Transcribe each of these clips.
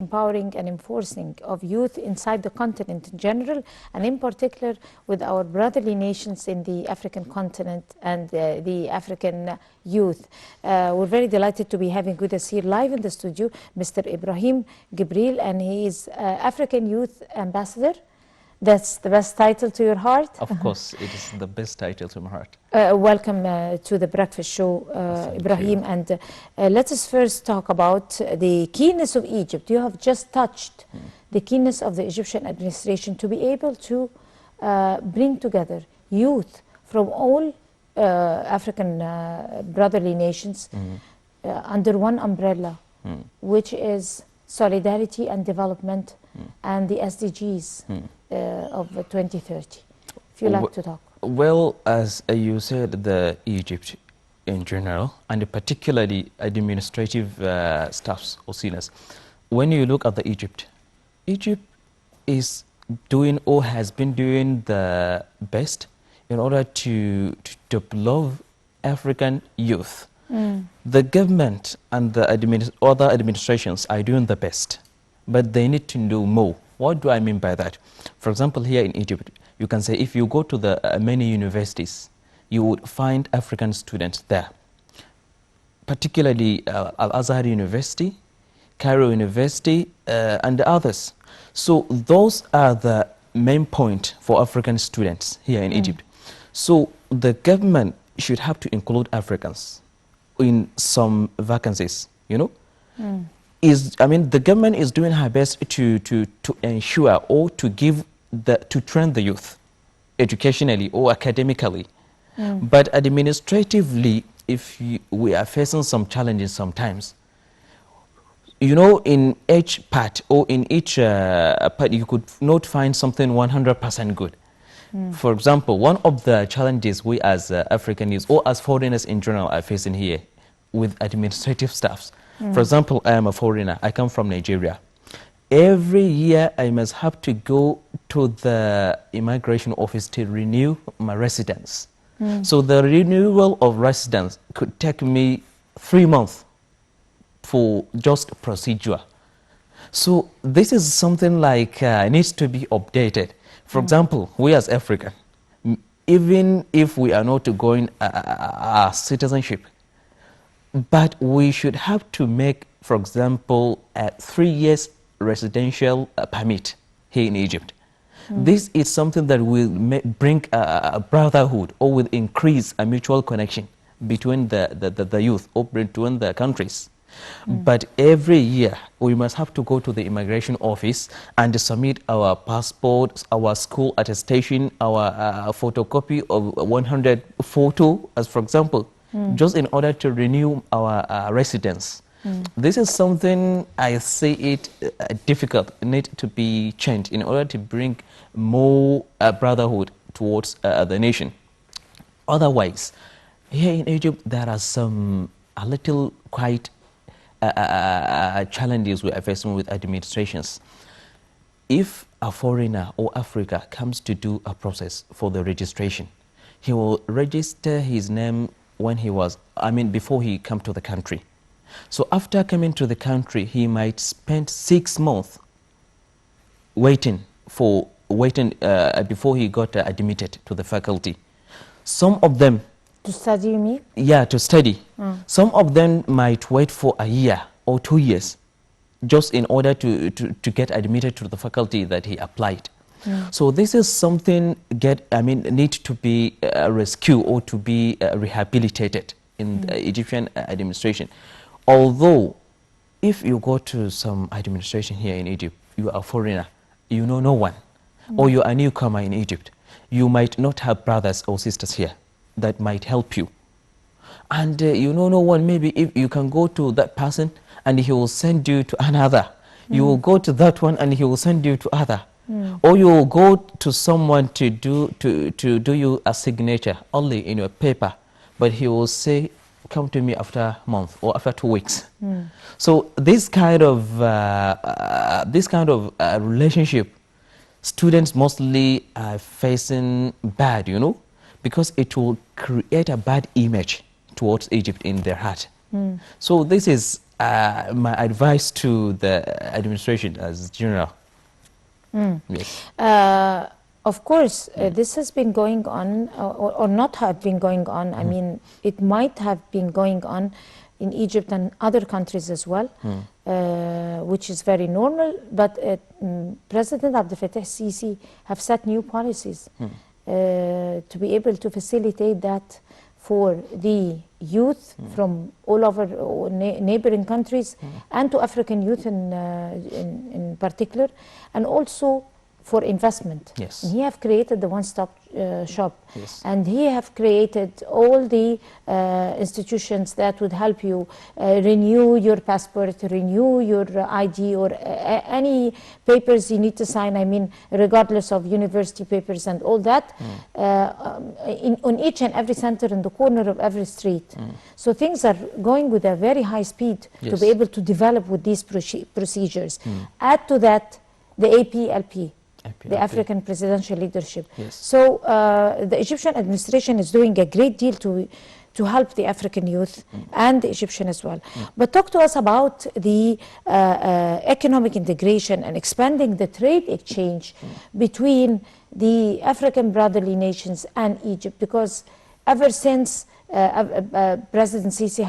empowering and enforcing of youth inside the continent in general, and in particular with our brotherly nations in the African continent and the African youth. We're very delighted to be having with us here live in the studio Mr. Ibrahim Gebreel, and he is African Youth Ambassador. That's the best title to your heart? Of course, it is the best title to my heart. Welcome to the breakfast show, Ibrahim. And let us first talk about the keenness of Egypt. You have just touched the keenness of the Egyptian administration to be able to bring together youth from all African brotherly nations under one umbrella, which is solidarity and development and the SDGs of 2030. If you like to talk. Well, as you said, the Egypt in general, and particularly administrative staffs or seniors, when you look at the Egypt is doing or has been doing the best in order to develop African youth. The government and the other administrations are doing the best, but they need to do more. What do I mean by that? For example, here in Egypt, you can say if you go to the many universities, you would find African students there, particularly Al-Azhar University, Cairo University, and others. So those are the main point for African students here in Egypt. So the government should have to include Africans in some vacancies, you know. The government is doing her best to ensure or to train the youth educationally or academically. But administratively, if we are facing some challenges sometimes, you know, in each part or in each part, you could not find something 100% good. For example, one of the challenges we as African youth or as foreigners in general are facing here with administrative staffs. For example, I am a foreigner. I come from Nigeria. Every year, I must have to go to the immigration office to renew my residence. So the renewal of residence could take me 3 months for just procedure. So this is something like needs to be updated. For example, we as African, even if we are not going citizenship, but we should have to make, for example, a 3 years residential permit here in Egypt. This is something that will bring a brotherhood or will increase a mutual connection between the youth or between the countries. But every year we must have to go to the immigration office and submit our passports, our school attestation, our photocopy of 100 photo, as for example, just in order to renew our residence. This is something I see it difficult, need to be changed in order to bring more brotherhood towards the nation. Otherwise, here in Egypt, there are some quite challenges we are facing with administrations. If a foreigner or Africa comes to do a process for the registration, he will register his name when before he come to the country. So after coming to the country, he might spend 6 months waiting before he got admitted to the faculty. Some of them to study, you mean? Yeah, to study. Some of them might wait for a year or 2 years just in order to get admitted to the faculty that he applied. So this is something need to be rescued or to be rehabilitated in the Egyptian administration. Although, if you go to some administration here in Egypt, you are a foreigner, you know no one, or you are a newcomer in Egypt, you might not have brothers or sisters here that might help you. And you know no one, maybe if you can go to that person and he will send you to another. You will go to that one and he will send you to other. Or you will go to someone to do you a signature only in your paper, but he will say, come to me after a month or after 2 weeks. So this kind of relationship, students mostly are facing bad, you know, because it will create a bad image towards Egypt in their heart. So this is my advice to the administration as general. Yes. Of course, this has been going on, or not have been going on. I mean, it might have been going on in Egypt and other countries as well, which is very normal. But President Abdel Fattah Sisi have set new policies to be able to facilitate that for the youth from all over neighboring countries and to African youth in particular, and also for investment. Yes. And he have created the one-stop shop. Yes. And he have created all the institutions that would help you renew your passport, renew your ID, or any papers you need to sign, I mean, regardless of university papers and all that, on each and every center in the corner of every street. So things are going with a very high speed to be able to develop with these procedures. Add to that the APLP, the African Presidential Leadership. Yes. So the Egyptian administration is doing a great deal to help the African youth and the Egyptian as well. But talk to us about the economic integration and expanding the trade exchange between the African brotherly nations and Egypt, because ever since President Sisi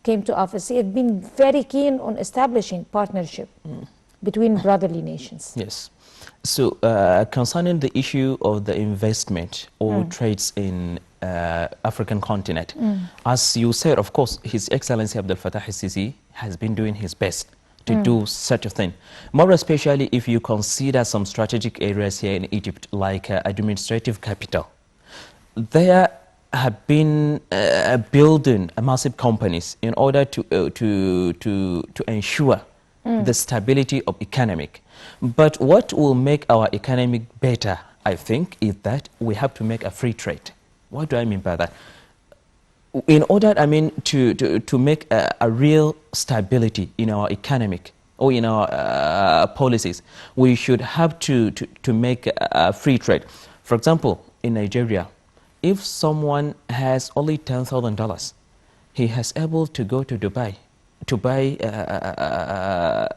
came to office, he had been very keen on establishing partnership between brotherly nations. Yes. So concerning the issue of the investment or trades in African continent, as you said, of course, His Excellency Abdel Fattah Sisi has been doing his best to do such a thing. More especially if you consider some strategic areas here in Egypt, like administrative capital. There have been building massive companies in order to ensure the stability of economic. But what will make our economic better, I think, is that we have to make a free trade. What do I mean by that? In order, I mean, to make a real stability in our economic or in our policies, we should have to make a free trade. For example, in Nigeria, if someone has only $10,000, he is able to go to Dubai to buy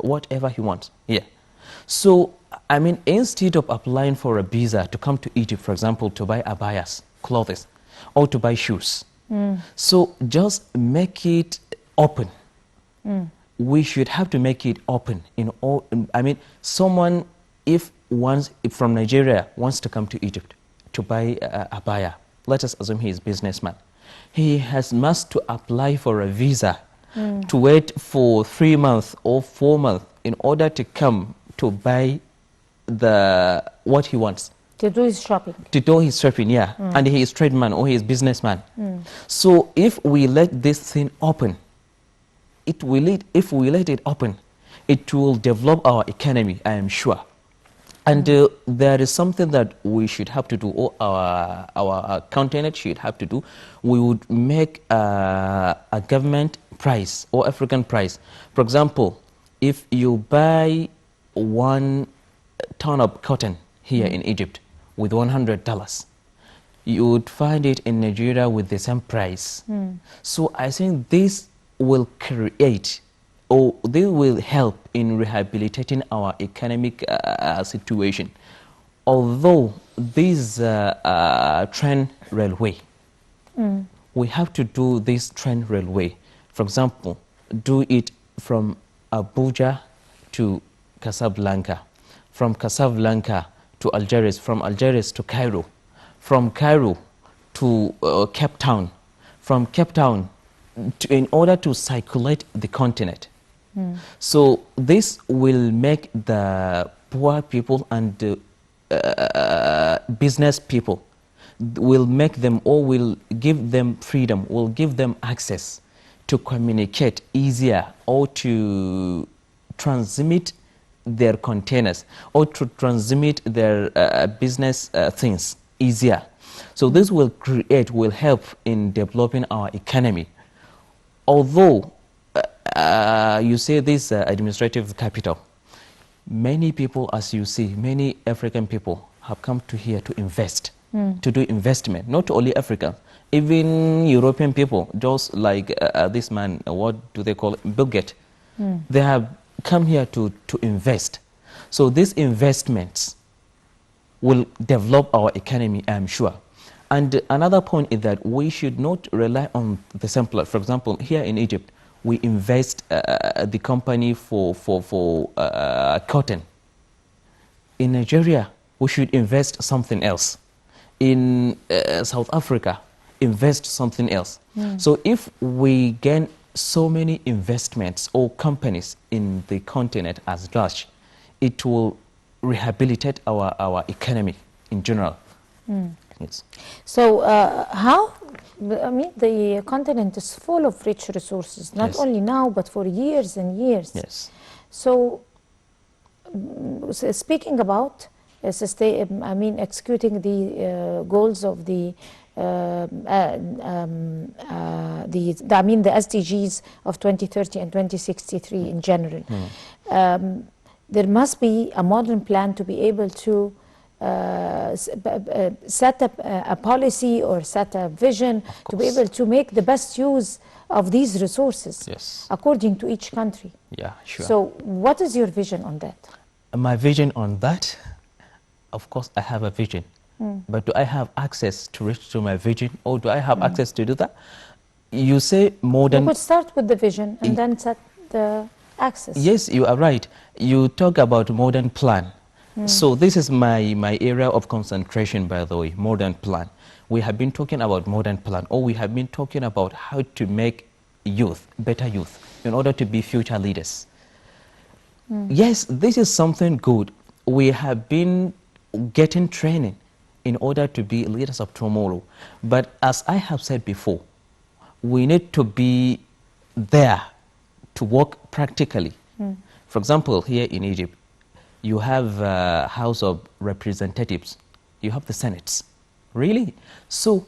whatever he wants here. So, I mean, instead of applying for a visa to come to Egypt, for example, to buy abayas, clothes, or to buy shoes, so just make it open. We should have to make it open in all. I mean, someone if from Nigeria wants to come to Egypt to buy abaya, let us assume he is a businessman. He must to apply for a visa to wait for 3 months or 4 months in order to come to buy what he wants. To do his shopping. To do his shopping, yeah. And he is tradesman or he is businessman. So if we let this thing open, if we let it open, it will develop our economy, I am sure. And there is something that we should have to do, or our continent should have to do. We would make a government price or African price. For example, if you buy 1 ton of cotton here in Egypt with $100, you would find it in Nigeria with the same price. So I think this will create, or they will help in rehabilitating our economic situation. Although this train railway, we have to do this train railway. For example, do it from Abuja to Casablanca, from Casablanca to Algiers, from Algiers to Cairo, from Cairo to Cape Town, from Cape Town in order to circulate the continent. So this will make the poor people and the business people, will make them, or will give them freedom, will give them access to communicate easier, or to transmit their containers, or to transmit their business things easier. So this will help in developing our economy. Although you say this administrative capital, many people, as you see, many African people have come to here to invest, to do investment, not only Africans, even European people, just like this man, what do they call it? Bill Gates. They have come here to invest. So these investments will develop our economy, I'm sure. And another point is that we should not rely on the simple. For example, here in Egypt, we invest the company for cotton. In Nigeria, we should invest something else. In South Africa, invest something else. So if we gain so many investments or companies in the continent as large, it will rehabilitate our economy in general. Yes. So how, I mean, the continent is full of rich resources, not Yes. only now, but for years and years. Yes. So, speaking about executing the goals of the SDGs of 2030 and 2063 in general. There must be a modern plan to be able to set up a policy or set a vision to be able to make the best use of these resources. Yes. According to each country. Yeah, sure. So what is your vision on that? My vision on that, of course, I have a vision. But do I have access to reach to my vision, or do I have access to do that? You say modern... You could start with the vision and then set the access. Yes, you are right. You talk about modern plan. So this is my area of concentration, by the way, modern plan. We have been talking about modern plan, or we have been talking about how to make youth, better youth, in order to be future leaders. Yes, this is something good. We have been getting training in order to be leaders of tomorrow. But as I have said before, we need to be there to work practically. For example, here in Egypt, you have a House of Representatives, you have the Senates. Really? So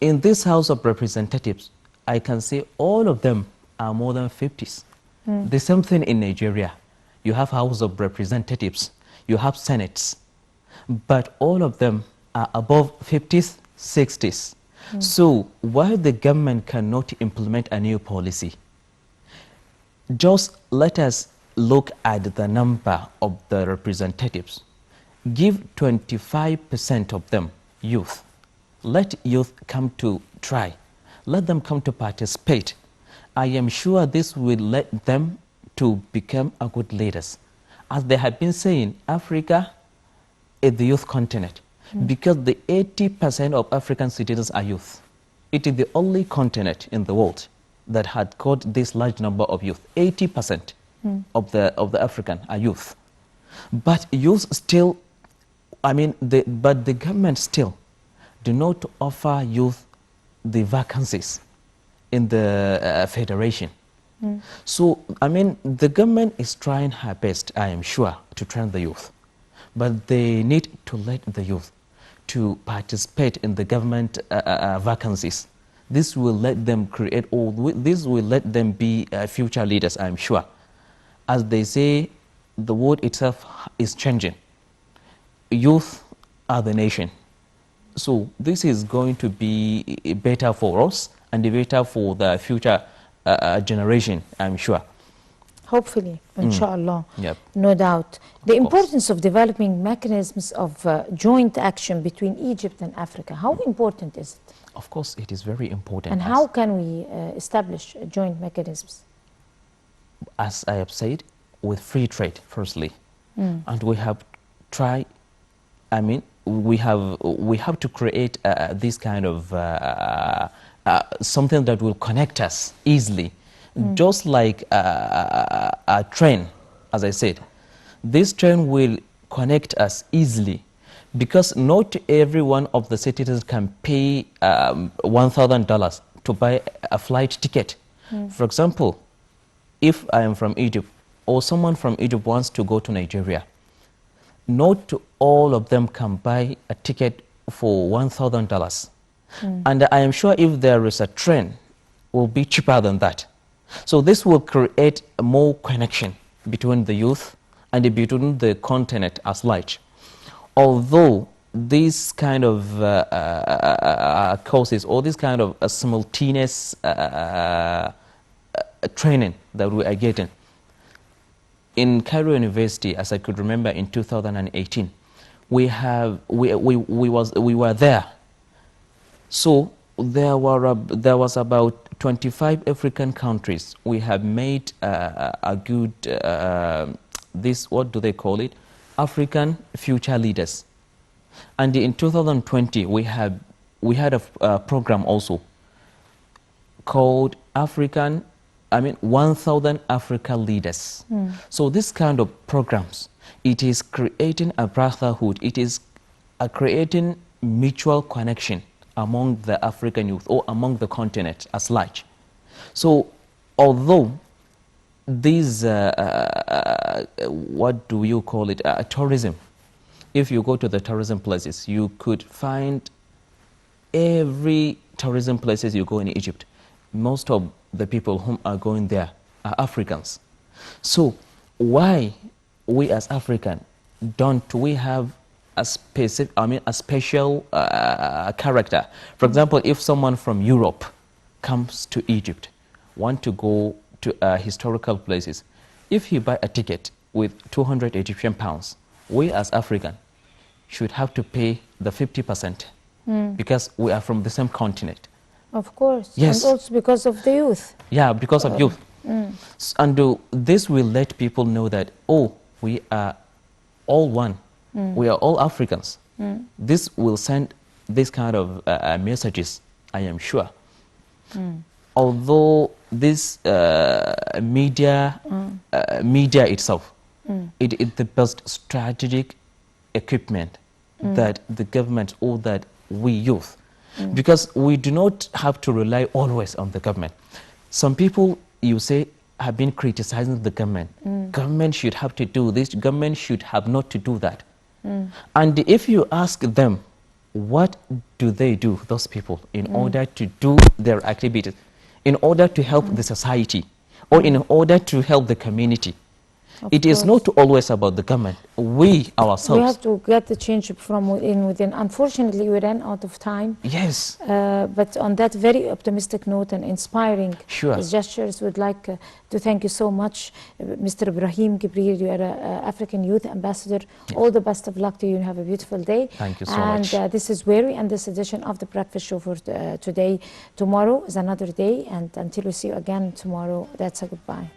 in this House of Representatives, I can say all of them are more than 50s. The same thing in Nigeria. You have House of Representatives, you have Senates, but all of them are above 50s, 60s. So while the government cannot implement a new policy, just let us look at the number of the representatives. Give 25% of them youth. Let youth come to try. Let them come to participate. I am sure this will let them to become a good leaders. As they have been saying, Africa is the youth continent because the 80% of African citizens are youth. It is the only continent in the world that had got this large number of youth. 80% of the African are youth. But youth still, but the government still do not offer youth the vacancies in the federation. So, the government is trying her best, I am sure, to train the youth. But they need to let the youth to participate in the government vacancies. This will let them create, or this will let them be future leaders, I am sure. As they say, the world itself is changing. Youth are the nation. So this is going to be better for us and better for the future generation, I'm sure. Hopefully, inshallah, Yep. no doubt. The course. importance of developing mechanisms of joint action between Egypt and Africa, how important is it? Of course, it is very important. And how can we establish joint mechanisms? As I have said, with free trade, firstly. And we have tried, we have to create this kind of something that will connect us easily. Just like a train, as I said. This train will connect us easily because not every one of the citizens can pay $1,000 to buy a flight ticket. For example, if I am from Egypt or someone from Egypt wants to go to Nigeria, not all of them can buy a ticket for $1,000. And I am sure if there is a train, it will be cheaper than that. So this will create more connection between the youth and between the continent as large. Although these kind of courses or this kind of simultaneous training that we are getting in Cairo University, as I could remember in 2018, we were there. So there was about 25 African countries. We have made a good this, what do they call it, African future leaders. And in 2020 we had a program also called 1,000 Africa leaders. So this kind of programs, it is creating a brotherhood, it is creating mutual connection among the African youth or among the continent as large. So although these what do you call it, tourism, if you go to the tourism places, you could find every tourism places you go in Egypt, most of the people whom are going there are Africans. So why we as African don't we have a specific, a special character? For example, if someone from Europe comes to Egypt, want to go to historical places, if he buy a ticket with 200 Egyptian pounds, we as African should have to pay the 50% because we are from the same continent. Of course. Yes. And also because of the youth. Yeah, because of youth. And this will let people know that, oh, we are all one. We are all Africans. This will send this kind of messages, I am sure. Although this media itself, it is the best strategic equipment that the government or that we youth, because we do not have to rely always on the government. Some people, you say, have been criticizing the government. Government should have to do this, government should have not to do that. And if you ask them, what do they do, those people, in order to do their activities, in order to help the society, or in order to help the community? It is not always about the government. We ourselves. We have to get the change from within. Unfortunately, we ran out of time. Yes. But on that very optimistic note and inspiring gestures, we'd like to thank you so much, Mr. Ibrahim Gebreel. You are an African Youth Ambassador. Yes. All the best of luck to you and have a beautiful day. Thank you so much. And this is where we end this edition of The Breakfast Show for today. Tomorrow is another day, and until we see you again tomorrow, that's a goodbye.